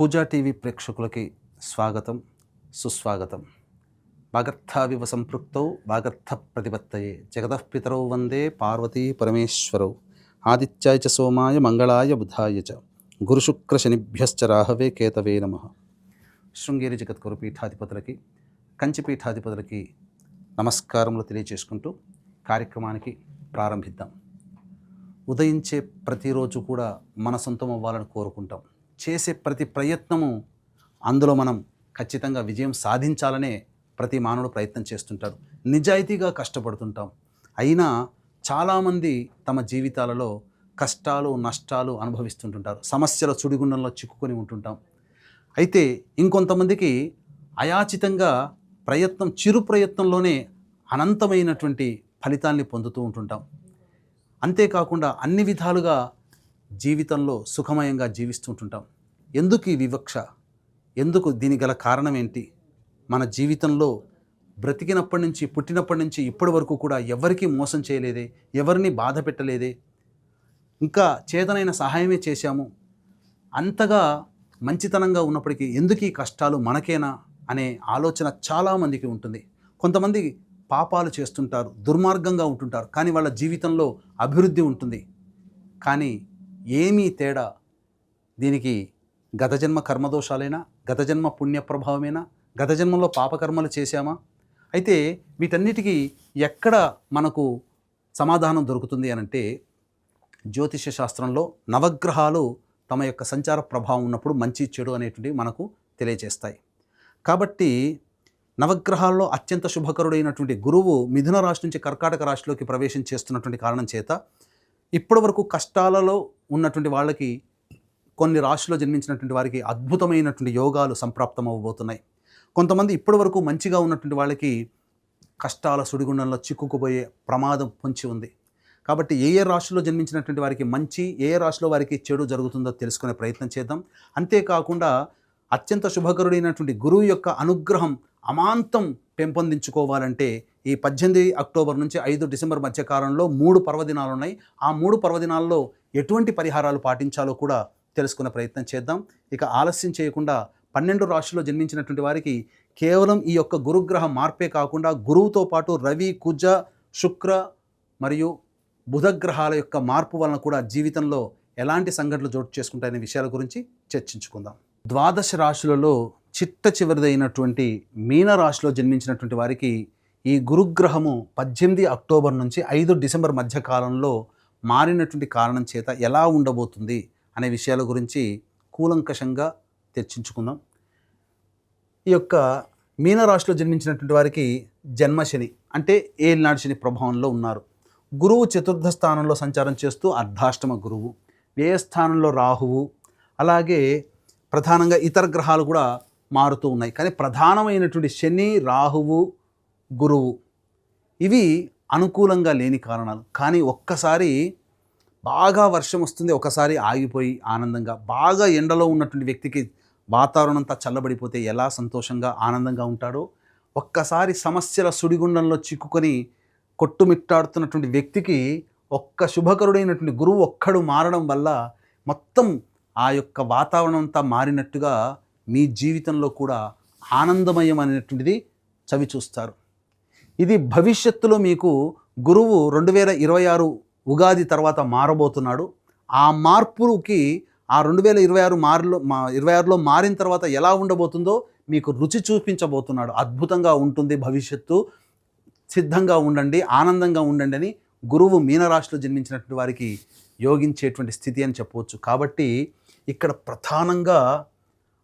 పూజా TV ప్రేక్షకులకి స్వాగతం, సుస్వాగతం. వాగర్థావివ సంపృక్తౌ వాగర్థ ప్రతిపత్తయే జగతః పితరౌ వందే పార్వతీ పరమేశ్వరౌ. ఆదిత్యాయ చ సోమాయ మంగళాయ బుధాయ చ గురుశుక్ర శనిభ్యశ్చ రాహవే కేతవే నమః. శృంగేరి జగద్గురు పీఠాధిపతులకి, కంచి పీఠాధిపతులకి నమస్కారములు తెలియచేసుకుంటూ కార్యక్రమానికి ప్రారంభిద్దాం. ఉదయించే ప్రతిరోజు కూడా మన సొంతం అవ్వాలని కోరుకుంటాం. చేసే ప్రతి ప్రయత్నము అందులో మనం ఖచ్చితంగా విజయం సాధించాలనే ప్రతి మానవుడు ప్రయత్నం చేస్తుంటాడు. నిజాయితీగా కష్టపడుతుంటాం. అయినా చాలామంది తమ జీవితాలలో కష్టాలు, నష్టాలు అనుభవిస్తుంటుంటారు. సమస్యల సుడిగుండంలో చిక్కుకొని ఉంటుంటాం. అయితే ఇంకొంతమందికి అయాచితంగా ప్రయత్నం, చిరు ప్రయత్నంలోనే అనంతమైనటువంటి ఫలితాల్ని పొందుతూ ఉంటుంటాం. అంతేకాకుండా అన్ని విధాలుగా జీవితంలో సుఖమయంగా జీవిస్తుంటుంటాం. ఎందుకు ఈ వివక్ష? ఎందుకు? దీని గల కారణం ఏంటి? మన జీవితంలో బ్రతికినప్పటి నుంచి, పుట్టినప్పటి నుంచి ఇప్పటి వరకు కూడా ఎవరికీ మోసం చేయలేదే, ఎవరిని బాధ పెట్టలేదే, ఇంకా చేతనైన సహాయమే చేశాము. అంతగా మంచితనంగా ఉన్నప్పటికీ ఎందుకు ఈ కష్టాలు మనకేనా అనే ఆలోచన చాలామందికి ఉంటుంది. కొంతమంది పాపాలు చేస్తుంటారు, దుర్మార్గంగా ఉంటుంటారు, కానీ వాళ్ళ జీవితంలో అభివృద్ధి ఉంటుంది. కానీ ఏమీ తేడా? దీనికి గత జన్మ కర్మదోషాలైనా, గత జన్మ పుణ్య ప్రభావమేనా, గత జన్మలో పాపకర్మలు చేశామా? అయితే వీటన్నిటికీ ఎక్కడ మనకు సమాధానం దొరుకుతుంది అనంటే, జ్యోతిష శాస్త్రంలో నవగ్రహాలు తమ యొక్క సంచార ప్రభావం ఉన్నప్పుడు మంచి చెడు అనేటువంటివి మనకు తెలియజేస్తాయి. కాబట్టి నవగ్రహాల్లో అత్యంత శుభకరుడైనటువంటి గురువు మిథున రాశి నుంచి కర్కాటక రాశిలోకి ప్రవేశం చేస్తున్నటువంటి కారణం చేత ఇప్పటి వరకు కష్టాలలో ఉన్నటువంటి వాళ్ళకి, కొన్ని రాశిలో జన్మించినటువంటి వారికి అద్భుతమైనటువంటి యోగాలు సంప్రాప్తం అవ్వబోతున్నాయి. కొంతమంది ఇప్పటి వరకు మంచిగా ఉన్నటువంటి వాళ్ళకి కష్టాల సుడిగుండంలో చిక్కుకుపోయే ప్రమాదం పొంచి ఉంది. కాబట్టి ఏ ఏ రాశిలో జన్మించినటువంటి వారికి మంచి, ఏ ఏ రాశిలో వారికి చెడు జరుగుతుందో తెలుసుకునే ప్రయత్నం చేద్దాం. అంతేకాకుండా అత్యంత శుభకరుడైనటువంటి గురువు యొక్క అనుగ్రహం అమాంతం పెంపొందించుకోవాలంటే ఈ 18 అక్టోబర్ నుంచి 5 డిసెంబర్ మధ్యకాలంలో 3 పర్వదినాలు ఉన్నాయి. ఆ 3 పర్వదినాల్లో ఎటువంటి పరిహారాలు పాటించాలో కూడా తెలుసుకునే ప్రయత్నం చేద్దాం. ఇక ఆలస్యం చేయకుండా 12 రాశుల్లో జన్మించినటువంటి వారికి కేవలం ఈ యొక్క గురుగ్రహ మార్పే కాకుండా గురువుతో పాటు రవి, కుజ, శుక్ర మరియు బుధగ్రహాల యొక్క మార్పు వలన కూడా జీవితంలో ఎలాంటి సంఘటనలు చోటు చేసుకుంటాయనే విషయాల గురించి చర్చించుకుందాం. 12 రాశులలో చిట్ట చివరిదైనటువంటి మీన రాశిలో జన్మించినటువంటి వారికి ఈ గురుగ్రహము 18 అక్టోబర్ నుంచి 5 డిసెంబర్ మధ్య కాలంలో మారినటువంటి కారణం చేత ఎలా ఉండబోతుంది అనే విషయాల గురించి కూలంకషంగా చర్చించుకుందాం. ఈ యొక్క మీనరాశిలో జన్మించినటువంటి వారికి జన్మశని అంటే ఏలినాడు శని ప్రభావంలో ఉన్నారు. గురువు చతుర్థ స్థానంలో సంచారం చేస్తూ అర్ధాష్టమ గురువు, వ్యయస్థానంలో రాహువు, అలాగే ప్రధానంగా ఇతర గ్రహాలు కూడా మారుతూ ఉన్నాయి. కానీ ప్రధానమైనటువంటి శని, రాహువు, గురువు ఇవి అనుకూలంగా లేని కారణాలు. కానీ ఒక్కసారి బాగా వర్షం వస్తుంది, ఒకసారి ఆగిపోయి ఆనందంగా, బాగా ఎండలో ఉన్నటువంటి వ్యక్తికి వాతావరణం అంతా చల్లబడిపోతే ఎలా సంతోషంగా ఆనందంగా ఉంటాడో, ఒక్కసారి సమస్యల సుడిగుండంలో చిక్కుకొని కొట్టుమిట్టాడుతున్నటువంటి వ్యక్తికి ఒక్క శుభకరుడైనటువంటి గురువు ఒక్కడు మారడం వల్ల మొత్తం ఆ యొక్క వాతావరణం అంతా మారినట్టుగా మీ జీవితంలో కూడా ఆనందమయం అనేటువంటిది చవి చూస్తారు. ఇది భవిష్యత్తులో మీకు గురువు 2026 ఉగాది తర్వాత మారబోతున్నాడు. ఆ మార్పుకి ఆ 2026లో మారిన తర్వాత ఎలా ఉండబోతుందో మీకు రుచి చూపించబోతున్నాడు. అద్భుతంగా ఉంటుంది భవిష్యత్తు, సిద్ధంగా ఉండండి, ఆనందంగా ఉండండి అని గురువు మీనరాశిలో జన్మించినటువంటి వారికి యోగించేటువంటి స్థితి అని చెప్పవచ్చు. కాబట్టి ఇక్కడ ప్రధానంగా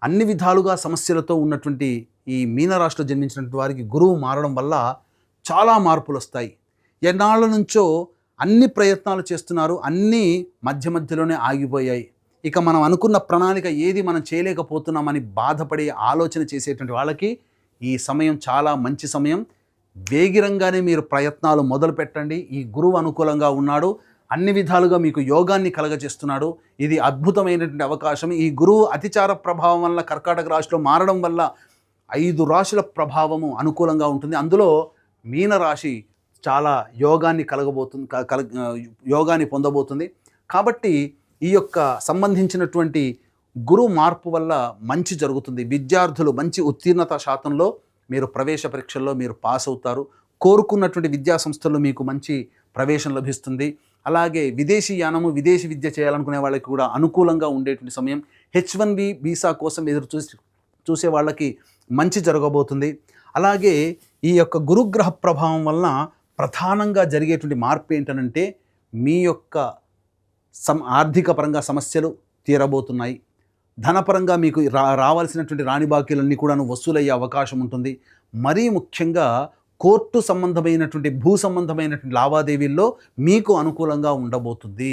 అన్ని విధాలుగా సమస్యలతో ఉన్నటువంటి ఈ మీనరాశిలో జన్మించినటువంటి వారికి గురువు మారడం వల్ల చాలా మార్పులు వస్తాయి. ఎన్నాళ్ళ నుంచో అన్ని ప్రయత్నాలు చేస్తున్నారు, అన్నీ మధ్యలోనే ఆగిపోయాయి. ఇక మనం అనుకున్న ప్రణాళిక ఏది మనం చేయలేకపోతున్నామని బాధపడి ఆలోచన చేసేటువంటి వాళ్ళకి ఈ సమయం చాలా మంచి సమయం. వేగిరంగానే మీరు ప్రయత్నాలు మొదలు పెట్టండి. ఈ గురువు అనుకూలంగా ఉన్నాడు, అన్ని విధాలుగా మీకు యోగాన్ని కలగజేస్తున్నాడు. ఇది అద్భుతమైనటువంటి అవకాశం. ఈ గురువు అతిచార ప్రభావం వల్ల కర్కాటక రాశిలో మారడం వల్ల 5 రాశుల ప్రభావము అనుకూలంగా ఉంటుంది. అందులో మీనరాశి చాలా యోగాన్ని యోగాన్ని పొందబోతుంది. కాబట్టి ఈ యొక్క సంబంధించినటువంటి గురువు మార్పు వల్ల మంచి జరుగుతుంది. విద్యార్థులు మంచి ఉత్తీర్ణత శాతంలో మీరు ప్రవేశ పరీక్షల్లో మీరు పాస్ అవుతారు. కోరుకున్నటువంటి విద్యా సంస్థల్లో మీకు మంచి ప్రవేశం లభిస్తుంది. అలాగే విదేశీ యానము, విదేశీ విద్య చేయాలనుకునే వాళ్ళకి కూడా అనుకూలంగా ఉండేటువంటి సమయం. H1B వీసా కోసం ఎదురు చూసే వాళ్ళకి మంచి జరగబోతుంది. అలాగే ఈ యొక్క గురుగ్రహ ప్రభావం వలన ప్రధానంగా జరిగేటువంటి మార్పు ఏంటనంటే మీ యొక్క ఆర్థిక పరంగా సమస్యలు తీరబోతున్నాయి. ధనపరంగా మీకు రావాల్సినటువంటి రాని బాకీలన్నీ కూడాను వసూలయ్యే అవకాశం ఉంటుంది. మరీ ముఖ్యంగా కోర్టు సంబంధమైనటువంటి భూ సంబంధమైనటువంటి లావాదేవీల్లో మీకు అనుకూలంగా ఉండబోతుంది.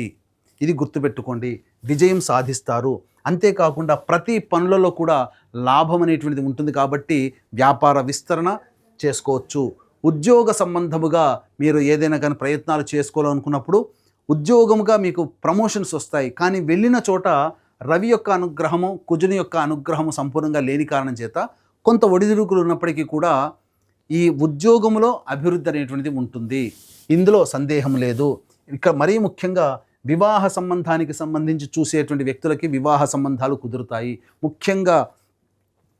ఇది గుర్తుపెట్టుకోండి. విజయం సాధిస్తారు. అంతేకాకుండా ప్రతి పనులలో కూడా లాభం అనేటువంటిది ఉంటుంది కాబట్టి వ్యాపార విస్తరణ చేసుకోవచ్చు. ఉద్యోగ సంబంధముగా మీరు ఏదైనా కానీ ప్రయత్నాలు చేసుకోవాలనుకున్నప్పుడు ఉద్యోగముగా మీకు ప్రమోషన్స్ వస్తాయి. కానీ వెళ్ళిన చోట రవి యొక్క అనుగ్రహము, కుజుని యొక్క అనుగ్రహము సంపూర్ణంగా లేని కారణం చేత కొంత ఒడిదుడుకులు ఉన్నప్పటికీ కూడా ఈ ఉద్యోగంలో అభివృద్ధి అనేటువంటిది ఉంటుంది. ఇందులో సందేహం లేదు. ఇక మరీ ముఖ్యంగా వివాహ సంబంధానికి సంబంధించి చూసేటువంటి వ్యక్తులకి వివాహ సంబంధాలు కుదురుతాయి. ముఖ్యంగా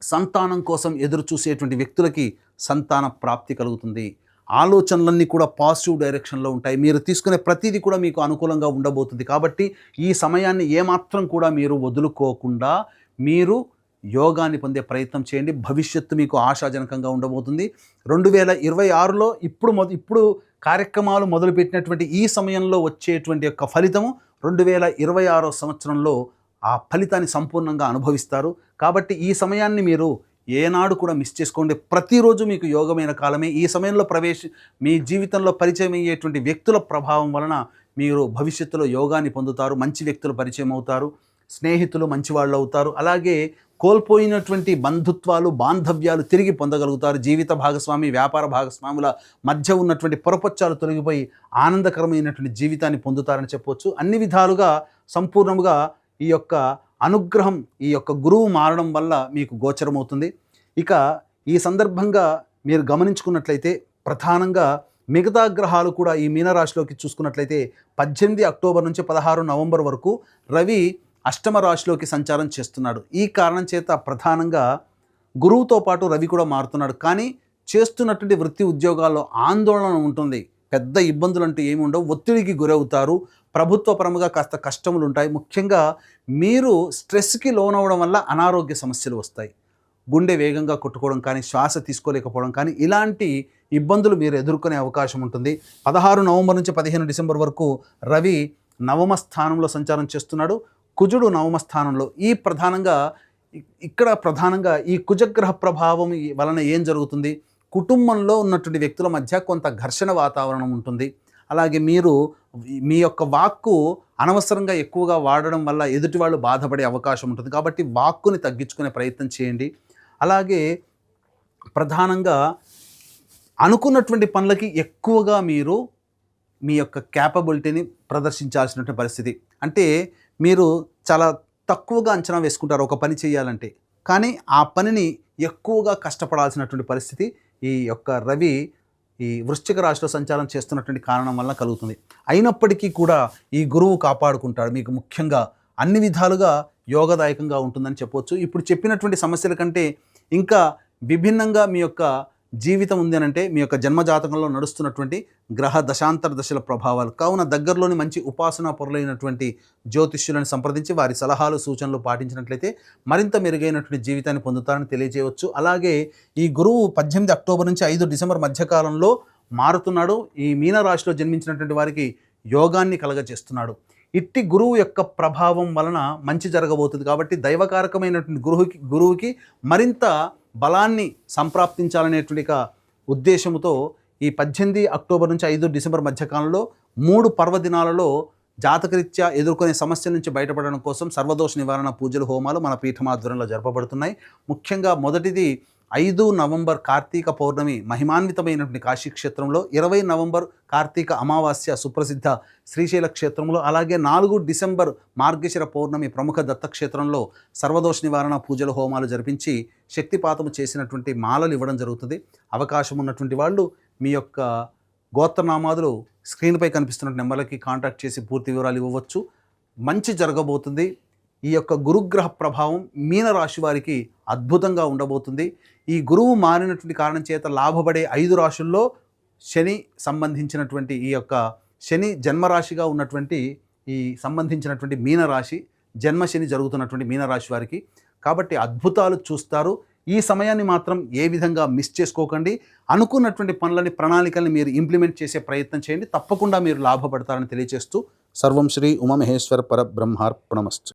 సంతానం కోసం ఎదురు చూసేటువంటి వ్యక్తులకి సంతాన ప్రాప్తి కలుగుతుంది. ఆలోచనలన్నీ కూడా పాజిటివ్ డైరెక్షన్లో ఉంటాయి. మీరు తీసుకునే ప్రతిదీ కూడా మీకు అనుకూలంగా ఉండబోతుంది. కాబట్టి ఈ సమయాన్ని ఏమాత్రం కూడా మీరు వదులుకోకుండా మీరు యోగాన్ని పొందే ప్రయత్నం చేయండి. భవిష్యత్తు మీకు ఆశాజనకంగా ఉండబోతుంది. 2026లో ఇప్పుడు కార్యక్రమాలు మొదలుపెట్టినటువంటి ఈ సమయంలో వచ్చేటువంటి యొక్క ఫలితము 2026 సంవత్సరంలో ఆ ఫలితాన్ని సంపూర్ణంగా అనుభవిస్తారు. కాబట్టి ఈ సమయాన్ని మీరు ఏనాడు కూడా మిస్ చేసుకోండి. ప్రతిరోజు మీకు యోగమైన కాలమే. ఈ సమయంలో మీ జీవితంలో పరిచయం అయ్యేటువంటి వ్యక్తుల ప్రభావం వలన మీరు భవిష్యత్తులో యోగాన్ని పొందుతారు. మంచి వ్యక్తులు పరిచయం అవుతారు. స్నేహితులు మంచివాళ్ళు అవుతారు. అలాగే కోల్పోయినటువంటి బంధుత్వాలు, బాంధవ్యాలు తిరిగి పొందగలుగుతారు. జీవిత భాగస్వామి, వ్యాపార భాగస్వాముల మధ్య ఉన్నటువంటి పొరపచ్చాలు తొలగిపోయి ఆనందకరమైనటువంటి జీవితాన్ని పొందుతారని చెప్పవచ్చు. అన్ని విధాలుగా సంపూర్ణముగా ఈ యొక్క అనుగ్రహం, ఈ యొక్క గురువు మారడం వల్ల మీకు గోచరమవుతుంది. ఇక ఈ సందర్భంగా మీరు గమనించుకున్నట్లయితే ప్రధానంగా మిగతా గ్రహాలు కూడా ఈ మీనరాశిలోకి చూసుకున్నట్లయితే 18 అక్టోబర్ నుంచి 16 నవంబర్ వరకు రవి అష్టమ రాశిలోకి సంచారం చేస్తున్నాడు. ఈ కారణం చేత ప్రధానంగా గురువుతో పాటు రవి కూడా మారుతున్నాడు. కానీ చేస్తున్నటువంటి వృత్తి ఉద్యోగాల్లో ఆందోళన ఉంటుంది. పెద్ద ఇబ్బందులు అంటూ ఏమి ఉండవు. ఒత్తిడికి గురవుతారు. ప్రభుత్వ పరముగా కాస్త కష్టములు ఉంటాయి. ముఖ్యంగా మీరు స్ట్రెస్కి లోనవడం వల్ల అనారోగ్య సమస్యలు వస్తాయి. గుండె వేగంగా కొట్టుకోవడం కానీ, శ్వాస తీసుకోలేకపోవడం కానీ, ఇలాంటి ఇబ్బందులు మీరు ఎదుర్కొనే అవకాశం ఉంటుంది. 16 నవంబర్ నుంచి 15 డిసెంబర్ వరకు రవి నవమ స్థానంలో సంచారం చేస్తున్నాడు. కుజుడు నవమ స్థానంలో. ప్రధానంగా ఈ కుజగ్రహ ప్రభావం వలన ఏం జరుగుతుంది? కుటుంబంలో ఉన్నటువంటి వ్యక్తుల మధ్య కొంత ఘర్షణ వాతావరణం ఉంటుంది. అలాగే మీరు మీ యొక్క వాక్కు అనవసరంగా ఎక్కువగా వాడడం వల్ల ఎదుటి వాళ్ళు బాధపడే అవకాశం ఉంటుంది. కాబట్టి వాక్కుని తగ్గించుకునే ప్రయత్నం చేయండి. అలాగే ప్రధానంగా అనుకున్నటువంటి పనులకి ఎక్కువగా మీరు మీ యొక్క క్యాపబిలిటీని ప్రదర్శించాల్సినటువంటి పరిస్థితి. అంటే మీరు చాలా తక్కువగా అంచనా వేసుకుంటారు ఒక పని చేయాలంటే, కానీ ఆ పనిని ఎక్కువగా కష్టపడాల్సినటువంటి పరిస్థితి ఈ యొక్క రవి ఈ వృశ్చిక రాశిలో సంచారం చేస్తున్నటువంటి కారణం వల్ల కలుగుతుంది. అయినప్పటికీ కూడా ఈ గురువు కాపాడుకుంటాడు. మీకు ముఖ్యంగా అన్ని విధాలుగా యోగదాయకంగా ఉంటుందని చెప్పవచ్చు. ఇప్పుడు చెప్పినటువంటి సమస్యల కంటే ఇంకా విభిన్నంగా మీ యొక్క జీవితం ఉంది అనంటే మీ యొక్క జన్మజాతకంలో నడుస్తున్నటువంటి గ్రహ దశాంతర దశల ప్రభావాలు. కావున దగ్గరలోని మంచి ఉపాసనా పరులైనటువంటి జ్యోతిష్యులను సంప్రదించి వారి సలహాలు, సూచనలు పాటించినట్లయితే మరింత మెరుగైనటువంటి జీవితాన్ని పొందుతారని తెలియజేయవచ్చు. అలాగే ఈ గురువు 18 అక్టోబర్ నుంచి 5 డిసెంబర్ మధ్యకాలంలో మారుతున్నాడు. ఈ మీనరాశిలో జన్మించినటువంటి వారికి యోగాన్ని కలగజేస్తున్నాడు. ఇట్టి గురువు యొక్క ప్రభావం వలన మంచి జరగబోతుంది. కాబట్టి దైవకారకమైనటువంటి గురువుకి మరింత బలాన్ని సంప్రాప్తించాలనేటువంటి ఉద్దేశంతో ఈ 18 అక్టోబర్ నుంచి 5 డిసెంబర్ మధ్యకాలంలో 3 పర్వదినాలలో జాతకరీత్యా ఎదుర్కొనే సమస్యల నుంచి బయటపడడం కోసం సర్వదోష నివారణ పూజలు, హోమాలు మన పీఠమాధ్వర్యంలో జరపబడుతున్నాయి. ముఖ్యంగా మొదటిది 5 నవంబర్ కార్తీక పౌర్ణమి మహిమాన్వితమైనటువంటి కాశీక్షేత్రంలో, 20 నవంబర్ కార్తీక అమావాస్య సుప్రసిద్ధ శ్రీశైల క్షేత్రంలో, అలాగే 4 డిసెంబర్ మార్గశిర పౌర్ణమి ప్రముఖ దత్తక్షేత్రంలో సర్వదోష నివారణ పూజలు, హోమాలు జరిపించి శక్తిపాతము చేసినటువంటి మాలలు ఇవ్వడం జరుగుతుంది. అవకాశం ఉన్నటువంటి వాళ్ళు మీ యొక్క గోత్రనామాదులు స్క్రీన్పై కనిపిస్తున్న నెంబర్లకి కాంటాక్ట్ చేసి పూర్తి వివరాలు ఇవ్వవచ్చు. మంచి జరగబోతుంది. ఈ యొక్క గురుగ్రహ ప్రభావం మీనరాశి వారికి అద్భుతంగా ఉండబోతుంది. ఈ గురువు మారినటువంటి కారణం చేత లాభపడే 5 రాశుల్లో శని సంబంధించినటువంటి ఈ యొక్క శని జన్మరాశిగా ఉన్నటువంటి ఈ సంబంధించినటువంటి మీనరాశి, జన్మశని జరుగుతున్నటువంటి మీనరాశి వారికి కాబట్టి అద్భుతాలు చూస్తారు. ఈ సమయాన్ని మాత్రం ఏ విధంగా మిస్ చేసుకోకండి. అనుకున్నటువంటి పనులని, ప్రణాళికల్ని మీరు ఇంప్లిమెంట్ చేసే ప్రయత్నం చేయండి. తప్పకుండా మీరు లాభపడతారని తెలియజేస్తూ సర్వం శ్రీ ఉమామహేశ్వర పరబ్రహ్మార్పణమస్తు.